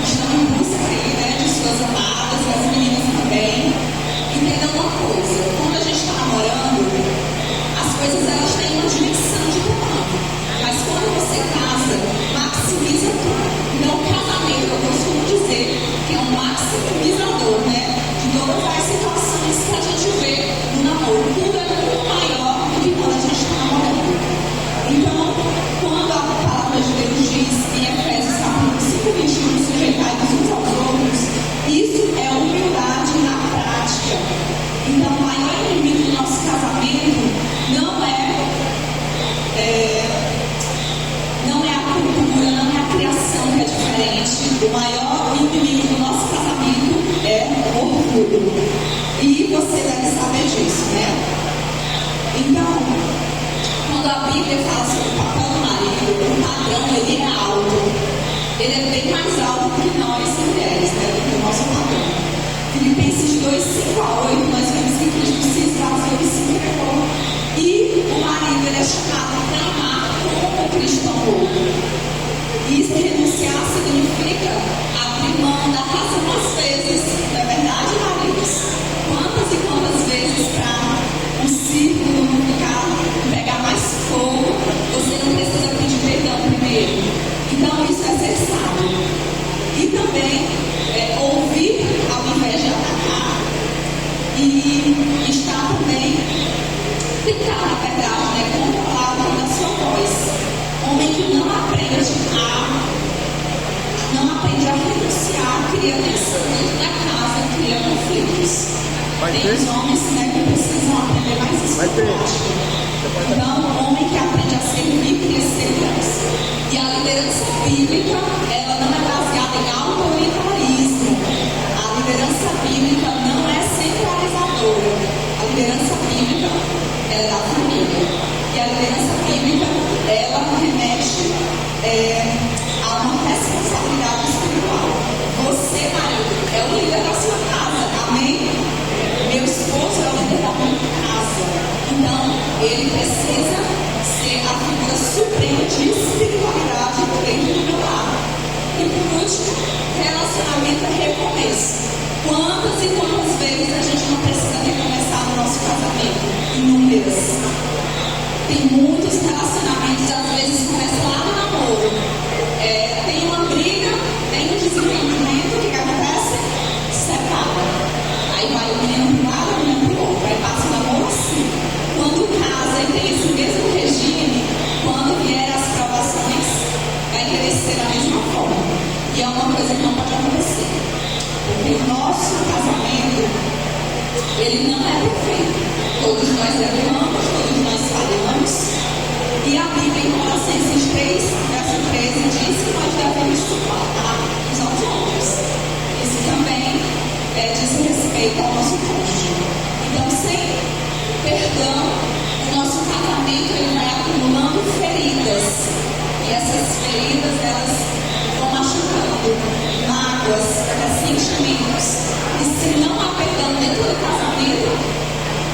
[SPEAKER 1] estão em busca aí, né, de suas amadas, e as meninas também. Entendam uma coisa, quando a gente está namorando, as coisas elas têm uma dimensão de tamanho. Mas quando você casa, maximiza tudo. Então o casamento, eu costumo dizer que é um maximizador, né, de todas as situações que a gente vê no namoro. Tudo é muito maior do que quando a gente está namorando. Então, quando a palavra de Deus diz em Efésios capítulo 5:21, sujeitai-vos uns aos outros, isso é humildade na prática. Então, o maior inimigo do nosso casamento não é a cultura, não é a criação que é diferente. O maior inimigo do nosso casamento é o orgulho. E você deve saber disso, né? Então, quando a Bíblia fala sobre o papel do marido, o padrão ele é alto. Ele é bem mais alto do que nós mulheres, né? Do que o nosso padrão. Filipenses 2:5-8, nós vemos que Cristo se esvaziou e se entregou. E o marido ele é chamado para amar como Cristo amou. E se renunciar significa abrir mão da razão às vezes. Não é verdade, maridos? Quantas e quantas vezes para o círculo não pegar mais fogo, você não precisa pedir perdão primeiro. Então isso é ser sábio. E também ouvir ao invés de atacar. E estar também, tentar, na verdade, né, controlar o tom da sua voz. Homem que não aprende a renunciar, cria tensão dentro da casa, cria conflitos. Tem os homens, né, que precisam aprender mais isso. Então, o homem que aprende a servir cria segurança. E a liderança bíblica, ela não é baseada em autoritarismo. A liderança bíblica não é centralizadora. A liderança bíblica é da família. E a liderança bíblica, ela remete a uma responsabilidade espiritual. Você, marido, é o líder da sua casa. Amém? Meu esposo é o líder da minha casa. Então, ele precisa ser a figura suprema de espiritualidade dentro do meu lar. E por último, relacionamento é recomeço. Quantas e quantas vezes a gente não precisa recomeçar no nosso casamento? Inúmeras. Tem muitos relacionamentos, às vezes começa lá no namoro. Tem uma briga, tem um desentendimento, o que acontece? Separa. Aí vai o menino para um lado, o menino para o outro. Aí passa o namoro assim. Quando casa e tem esse mesmo regime, quando vier as provações, vai querer ser da mesma forma. E é uma coisa que não pode acontecer. Porque o nosso casamento, ele não é perfeito. Todos nós erramos, todos nós falhamos. E a Bíblia, em Colossenses 3, verso 13, diz que nós devemos suportar uns aos outros. Isso também diz respeito ao nosso cônjuge. Então, sem perdão, o nosso casamento ele vai acumulando feridas. E essas feridas, elas vão machucando, mágoas, ressentimentos. E se não há perdão dentro do casamento,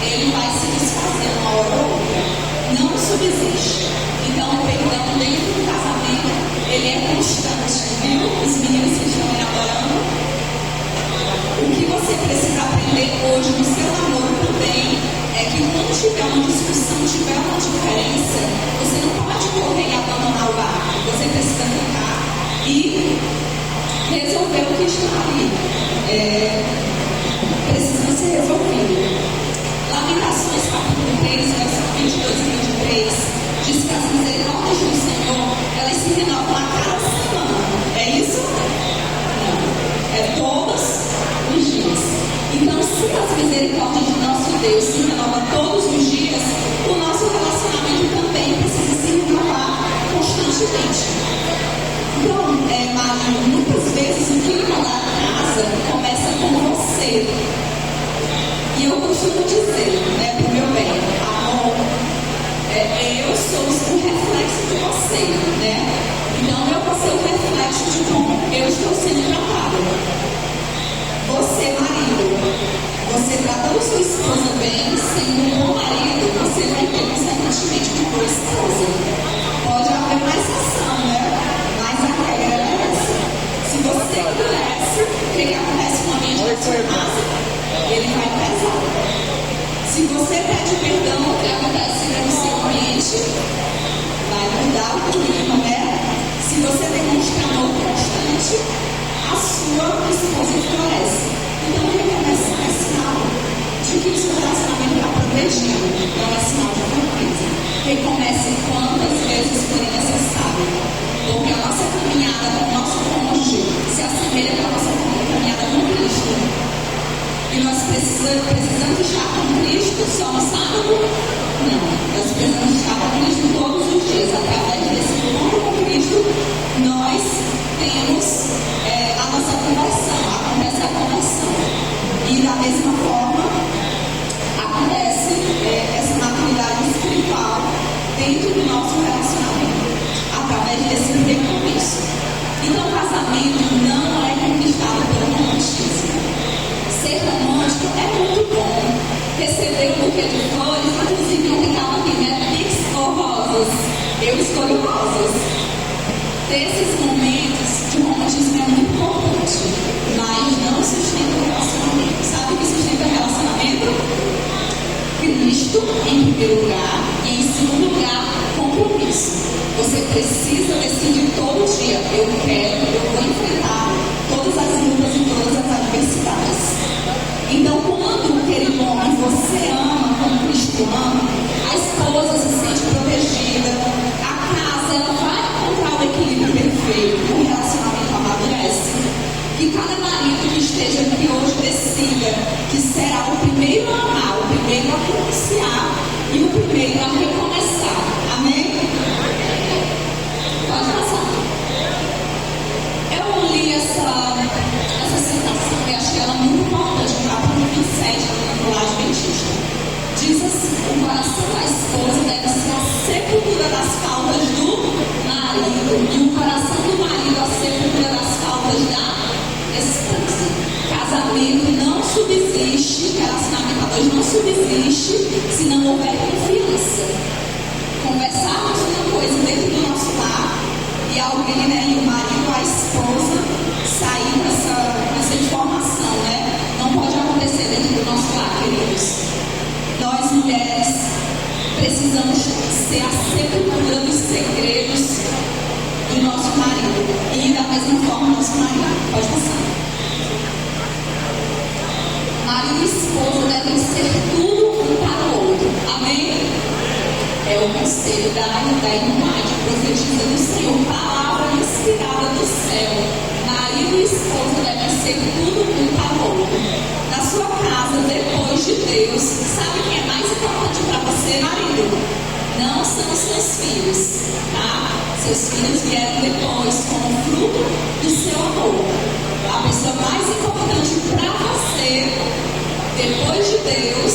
[SPEAKER 1] ele vai se desfazer uma hora ou outra. Não subsiste. Então, o perdão dentro do casamento, ele é constante, viu? Os meninos que estão namorando. O que você precisa aprender hoje no seu namoro também é que quando tiver uma discussão, tiver uma diferença, você não pode correr e abandonar o barco. Você precisa ficar e resolver o que está ali. Precisa ser resolvido. Lamentações, capítulo 3, verso 22 e 23, diz que as misericórdias do Senhor, elas se renovam a cada semana. É isso? Não. É todos os dias. Então, se as misericórdias de nosso Deus se renovam todos os dias, o nosso relacionamento também precisa se renovar constantemente. Então, Marinho, muitas vezes o clima da casa começa com você. E eu costumo dizer,
[SPEAKER 2] Se você pede perdão, o que acontece no seu ambiente vai mudar o clima, né? Se você demonstra amor constante, a sua esposa floresce. Então, recomeçar é sinal de que o seu relacionamento está progredindo, não é sinal de fraqueza. Recomece quantas vezes forem necessário, porque a nossa caminhada com o nosso cônjuge se assemelha com a nossa caminhada com Cristo. E nós precisamos estar com Cristo só no sábado? Não. Nós precisamos estar com Cristo todos os dias. Através desse encontro com Cristo, nós temos a nossa conversão. Acontece a conversão. E da mesma forma, acontece essa maturidade espiritual dentro do nosso relacionamento. Através desse recompenso. Então, o casamento não é conquistado pelo romantismo. Ser romântico é muito bom. Receber um buquê de flores, inclusive não ficava aqui, né? Pix ou rosas? Eu escolho rosas. Ter esses momentos de romantismo é muito importante, mas não sustenta o relacionamento. Sabe o que sustenta o relacionamento? Cristo em primeiro lugar e em segundo lugar, compromisso. Você precisa decidir todo dia: eu vou enfrentar todas as lutas e todas as adversidades. Então, quando, querido homem, você ama como Cristo ama, a esposa se sente protegida, a casa ela vai encontrar o equilíbrio perfeito, o relacionamento amadurece. Que cada marido que esteja aqui hoje decida que será o primeiro a amar, o primeiro a renunciar e o primeiro a recomeçar. Amém? Pode passar. Eu li essa citação e achei ela muito importante, no capítulo 27 da Bíblia Adventista. Diz assim: o coração da esposa deve ser a sepultura das faltas do marido, e o coração do marido a sepultura das faltas da esposa. Casamento não subsiste, relacionamento a dois não subsiste se não houver confiança. Conversarmos uma coisa dentro do nosso lar e alguém, né, e o marido, a esposa, sair nessa informação, né? Não pode acontecer dentro do nosso lar, queridos. Nós, mulheres, precisamos ser a sepultura dos segredos do nosso marido. E da mesma forma, nosso marido. Pode passar. Marido e esposa devem ser tudo um para o outro. Amém? É o conselho da irmã que profetiza do Senhor, palavra inspirada do céu. Marido e esposa devem ser tudo um para o outro. Na sua casa, depois de Deus, sabe quem é mais importante para você, marido? Não são os seus filhos, tá? Seus filhos vieram depois como fruto do seu amor. A pessoa mais importante para você, depois de Deus,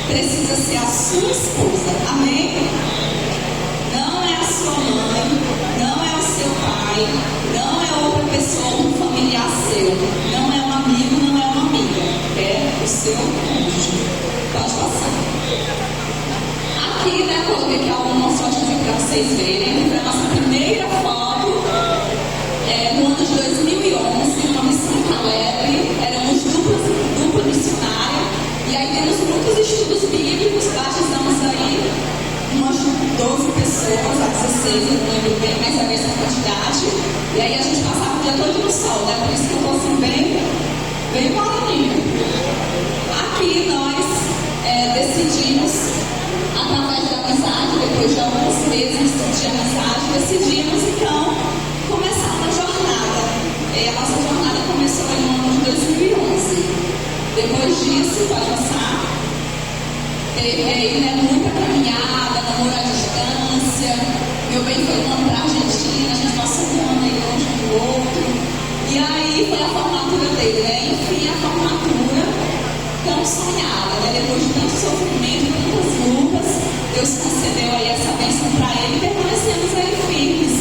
[SPEAKER 2] precisa ser a sua esposa. Amém? Não é a sua mãe, não é o seu pai, não é outra pessoa, um familiar seu, não é um amigo, não é uma amiga, é o seu cônjuge. Pode passar. Aqui, né, coloquei aqui algumas fotos aqui para vocês verem. Foi a nossa primeira foto no ano de 2011, uma missão Caleb. Éramos dupla missionária. E aí temos muitos estudos bíblicos, batizamos aí umas 12 pessoas, a 16, eu não lembro bem, mas é essa quantidade. E aí a gente passava o dia todo no sol, né? Por isso que eu estou assim bem moreninha. Aqui nós decidimos, através da amizade, depois de alguns meses de amizade, decidimos então começar uma jornada. A nossa jornada começou no ano de 2011. Depois disso, pode passar, teve aí, né, muita caminhada, namoro à distância. Meu bem foi um ano para a Argentina, a gente passou um ano aí longe do outro. E aí foi a formatura dele, né? Enfim, a formatura tão sonhada, né? Depois de tanto sofrimento, tantas lutas, Deus concedeu aí essa bênção para ele e permanecemos aí firmes.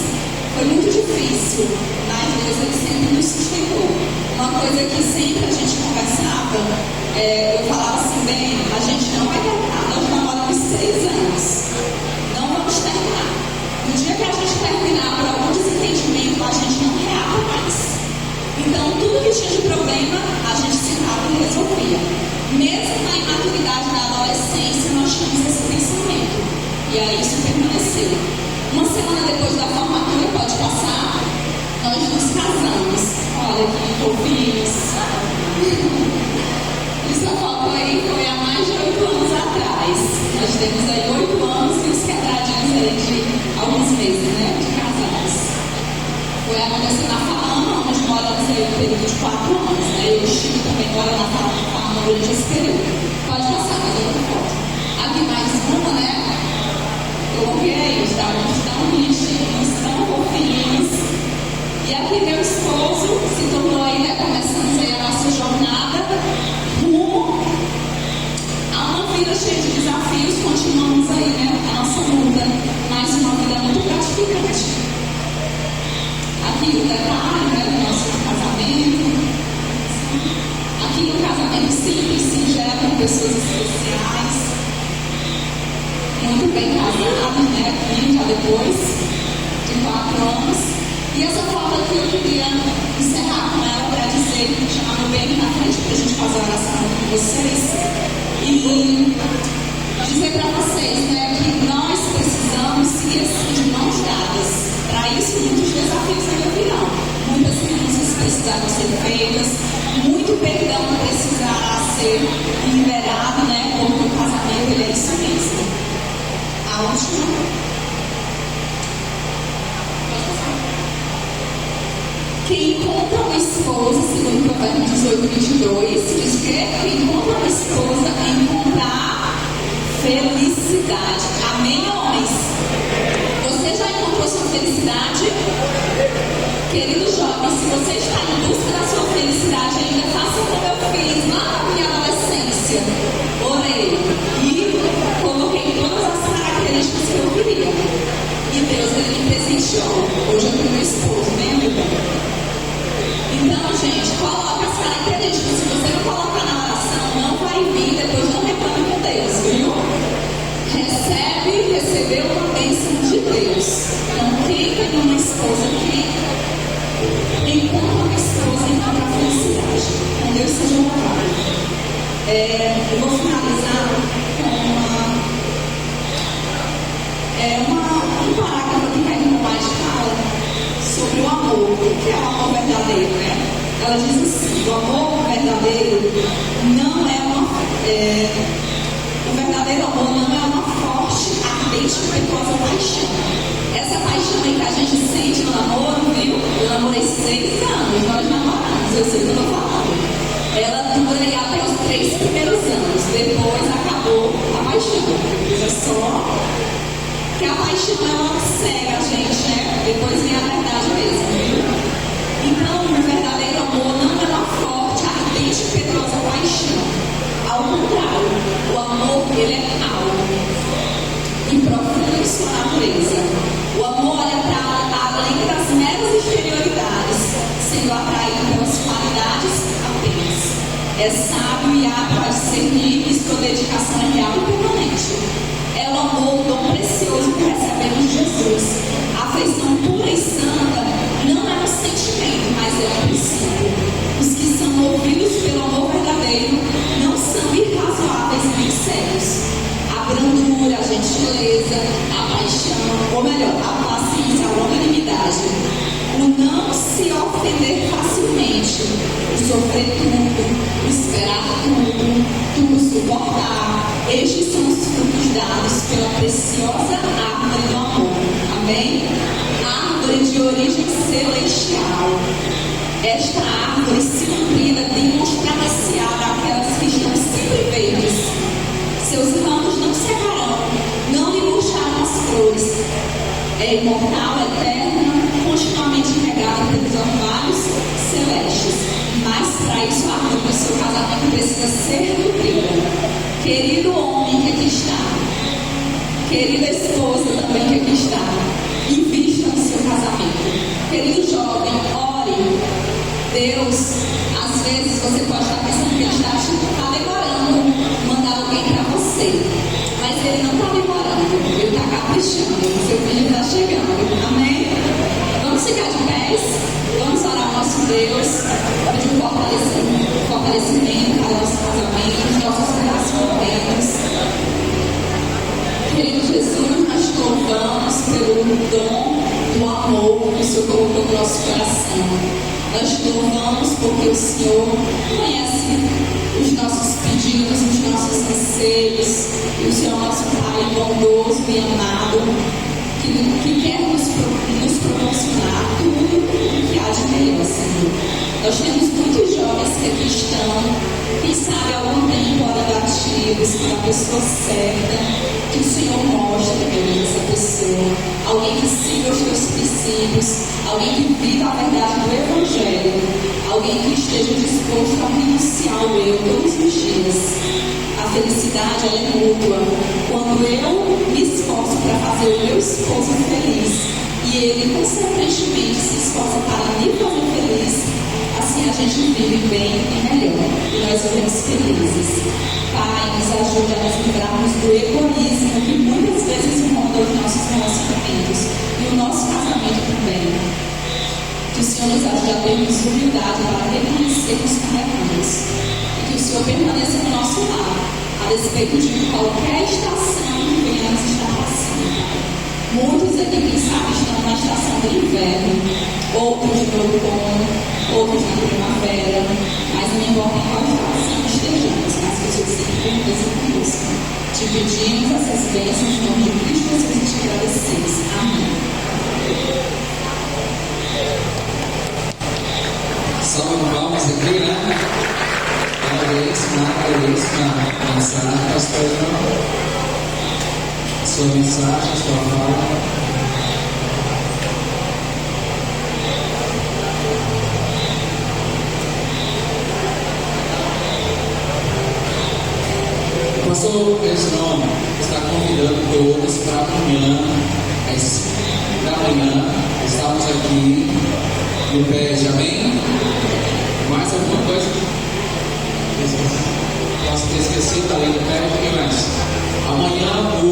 [SPEAKER 2] Foi muito difícil, mas Deus ele sempre nos sustentou. Uma coisa que sempre a gente conversava, eu falava assim: bem, a gente não vai terminar, nós namoramos 6 anos, não vamos terminar. No dia que a gente terminar por algum desentendimento, a gente não reata mais. Então, tudo que tinha de problema, a gente sentava e resolvia. Mesmo na imaturidade da adolescência, casais. Nós temos aí 8 anos e os quebradinhos aí de alguns meses, né? De casados. Foi acontecer na Farama, onde moramos aí um período de 4 anos, né? Eu e o Chico também mora na Farama durante esse período. Pode passar, mas outra foto. Aqui mais uma, né? Coloquei aí, estávamos tão bonitinhos, tão fofinhos. E aqui meu esposo se tornou aí, né? Começamos aí a nossa jornada rumo a uma vida cheia de desafios. Continuamos aí, né? A nossa luta, mas uma vida muito gratificante. Aqui o detalhe, né? Do nosso casamento. Aqui um casamento simples, singelo, com pessoas especiais. Muito bem casados, né? Aqui já depois de 4 anos. E essa foto aqui eu queria encerrar com ela para dizer, chamando bem na frente para a gente fazer a oração com vocês. E dizer para vocês, né, que nós precisamos seguir assim de mãos dadas. Para isso, muitos desafios ainda virão. Muitas renúncias precisaram ser feitas, muito perdão precisará ser liberado, né? Porque o casamento ele é isso mesmo. A última. Quem encontra uma esposa, segundo o Provérbios 18:22, diz que quem encontra uma esposa encontrar felicidade. Amém, homens? Você já encontrou sua felicidade? Querido jovem, se você está em busca da sua felicidade ainda, faça como eu fiz lá na minha adolescência. Orei e coloquei todas as características que eu queria. E Deus ele me presenteou. Hoje eu tenho meu esposo, né, amiga? Então, gente, coloca as características. Se você não colocar na oração, não vai vir, depois não reclame com Deus, viu? Recebeu uma bênção de Deus. Então, quem tem uma esposa aqui, encontra uma esposa, encontra a felicidade. Com Deus seja louvado. Eu vou finalizar com um parágrafo que Karen White fala sobre o amor. O que é o amor verdadeiro, né? Ela diz assim: o amor verdadeiro não é uma. O verdadeiro amor não é uma forte, ardente e impetuosa paixão. Essa paixão aí que a gente sente no namoro, viu? Eu namorei 6 anos, nós namoramos, eu sei o que eu estou falando. Ela durou até os 3 primeiros anos, depois acabou a paixão. Veja só que a paixão ela cega a gente, né? Depois vem a verdade mesmo, viu? Então, o verdadeiro amor não é uma forte, ardente e impetuosa paixão. Ao contrário, o amor ele é alto e profundo em sua natureza. O amor olha para além das meras exterioridades, sendo atraído pelas qualidades apenas. É sábio e apto a discernir que sua dedicação é real e permanente. É o amor, o dom precioso que recebemos de Jesus. A afeição pura e santa não é um sentimento, mas é um princípio. Os que são movidos pelo amor verdadeiro não são irrazoáveis nem cegos. A brandura, a gentileza, a paixão, ou melhor, a paciência, a longanimidade, o não se ofender facilmente, o sofrer tudo, o esperar tudo suportar. Estes são os frutos dados pela preciosa árvore do amor. Amém? Árvore de origem celestial. Esta árvore, se nutrida, demonstra apreciada aquelas que estão sempre verdes. Seus ramos não secarão, não lhe murcharão as flores. É imortal, eterna, continuamente regada pelos orvalhos celestes. Mas para isso a árvore do seu casamento precisa ser nutrida. Querido homem que aqui está, querida esposa também que aqui está, invista no seu casamento. Querido jovem, ore. Deus, às vezes você pode estar pensando que Ele está demorando mandar alguém para você, mas Ele não está demorando, Ele está caprichando, seu filho está chegando. Amém? Vamos ficar de pés, vamos orar ao nosso Deus, pedir um fortalecimento para o nosso casamento, nossos relacionamentos. Querido Jesus, nós te louvamos pelo dom do amor que o Senhor colocou no nosso coração. Nós te louvamos porque o Senhor conhece os nossos pedidos, os nossos anseios. E o Senhor é nosso Pai bondoso e amado, que quer nos proporcionar tudo o que há de melhor, Senhor. Nós temos muitos jovens que aqui estão, quem sabe há algum tempo abatidos pela pessoa certa, que o Senhor mostre, Deus, essa pessoa. Alguém que siga os teus princípios, alguém que viva a verdade do Evangelho, alguém que esteja disposto a renunciar ao eu todos os dias. A felicidade ela é mútua. Quando eu me esforço para fazer o meu esposo feliz e ele consequentemente se esforça para me fazer feliz, assim a gente vive bem e melhor e nós vivemos felizes. Pai, nos ajude a nos livrarmos do egoísmo que muitas vezes ronda os nossos relacionamentos e o nosso casamento também. Que o Senhor nos ajude a termos humildade para reconhecermos como erramos. Que o Senhor permaneça no nosso lado, a despeito de qualquer estação que venhamos estar passando. Muitos aqui, quem sabe, estão na estação do inverno, outros no outono, outros na primavera, mas não importa em qual estação estejamos, mas que o Senhor sempre permaneça conosco. Te pedimos essas bênçãos em nome de Cristo Jesus e te agradecemos. Amém.
[SPEAKER 7] Salve de palmas aqui, né? Parabéns na mensagem, pastor. Sua mensagem, sua fala. O pastor Edson está convidando todos para amanhã, às 5 da manhã, estamos aqui no PED, amém? Mais alguma coisa? Posso ter esquecido ali no PED, o que mais? Amanhã o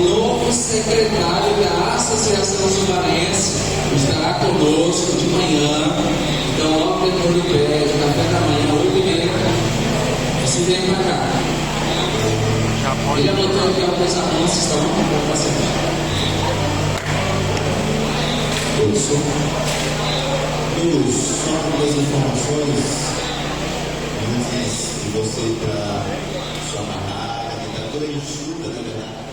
[SPEAKER 7] novo secretário da Associação Sumarense estará conosco de manhã. Então, logo depois do PED, café da manhã, 8h30, você vem para cá. Ele anotou aqui alguns anúncios, tá bom?
[SPEAKER 3] Isso. Amigos, só algumas informações antes de você ir para sua barraca, que está toda enxuta, na verdade.